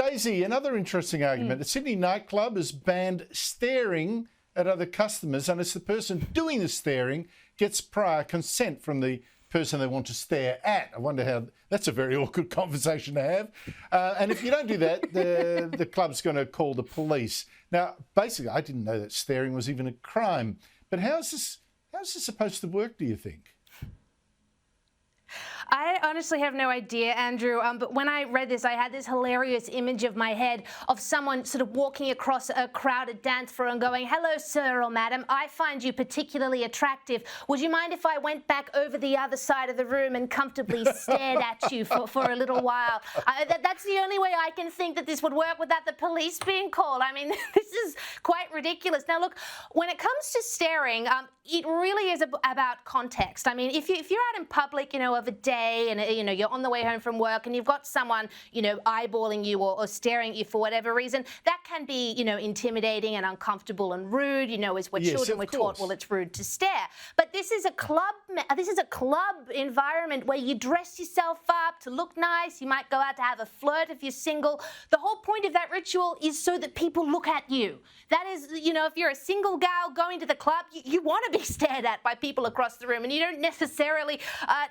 Daisy, another interesting argument. A Sydney nightclub has banned staring at other customers unless the person doing the staring gets prior consent from the person they want to stare at. I wonder how... That's a very awkward conversation to have. And if you don't do that, the club's going to call the police. Now, basically, I didn't know that staring was even a crime. But how's this supposed to work, do you think? I honestly have no idea, Andrew, but when I read this, I had this hilarious image of my head of someone sort of walking across a crowded dance floor and going, "Hello, sir or madam, I find you particularly attractive. Would you mind if I went back over the other side of the room and comfortably stared at you for a little while?" That's the only way I can think that this would work without the police being called. I mean, this is quite ridiculous. Now, look, when it comes to staring, it really is about context. I mean, if you're out in public, of a day, and you're on the way home from work and you've got someone eyeballing you or staring at you for whatever reason, that can be intimidating and uncomfortable and rude. As we're children, we're taught, well, it's rude to stare. But this is a club environment where you dress yourself up to look nice. You might go out to have a flirt if you're single. The whole point of that ritual is so that people look at you. That is, if you're a single gal going to the club, you want to be stared at by people across the room, and you don't necessarily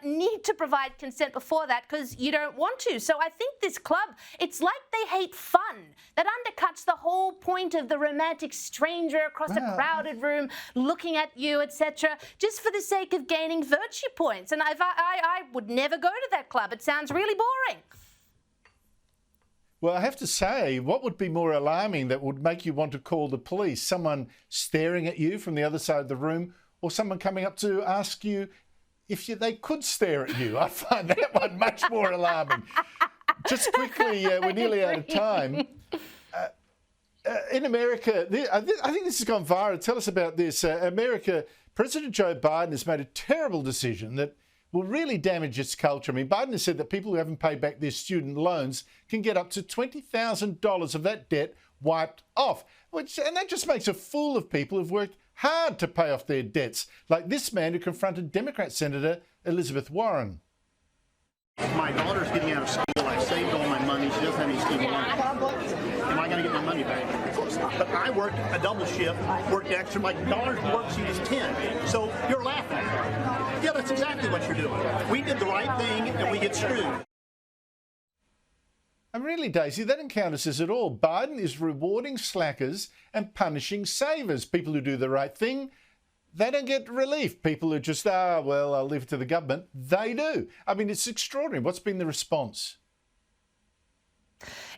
need to provide consent before that because you don't want to. So I think this club, it's like they hate fun. That undercuts the whole point of the romantic stranger across a crowded room looking at you, etc., just for the sake of gaining virtue points. And I would never go to that club. It sounds really boring. Well, I have to say, what would be more alarming that would make you want to call the police? Someone staring at you from the other side of the room, or someone coming up to ask you if they could stare at you? I find that one much more alarming. Just quickly, we're nearly out of time. In America, I think this has gone viral. Tell us about this. America, President Joe Biden has made a terrible decision that will really damage its culture. I mean, Biden has said that people who haven't paid back their student loans can get up to $20,000 of that debt wiped off, and that just makes a fool of people who've worked hard to pay off their debts, like this man who confronted Democrat Senator Elizabeth Warren. My daughter's getting out of school. I saved all my money. She doesn't have any student loans. Am I going to get my money back? Of course not. But I worked a double shift, worked extra. My daughter's worksheet is 10. So you're laughing. Yeah, that's exactly what you're doing. We did the right thing, and we get screwed. And really, Daisy, that doesn't count us at all. Biden is rewarding slackers and punishing savers. People who do the right thing, they don't get relief. People who just, well, I'll leave it to the government, they do. I mean, it's extraordinary. What's been the response?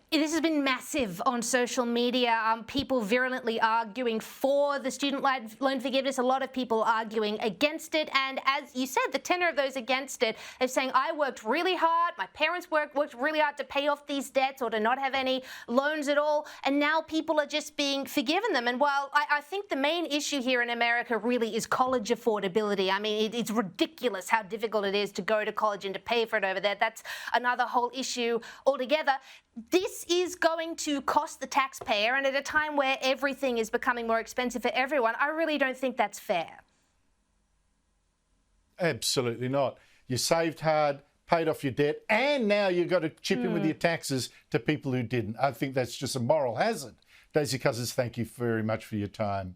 This has been massive on social media. People virulently arguing for the student loan forgiveness. A lot of people arguing against it. And as you said, the tenor of those against it is saying, I worked really hard. My parents worked really hard to pay off these debts or to not have any loans at all. And now people are just being forgiven them. And while I think the main issue here in America really is college affordability. I mean, it's ridiculous how difficult it is to go to college and to pay for it over there. That's another whole issue altogether. This is going to cost the taxpayer, and at a time where everything is becoming more expensive for everyone, I really don't think that's fair. Absolutely not. You saved hard, paid off your debt, and now you've got to chip in with your taxes to people who didn't. I think that's just a moral hazard. Daisy Cousens, thank you very much for your time.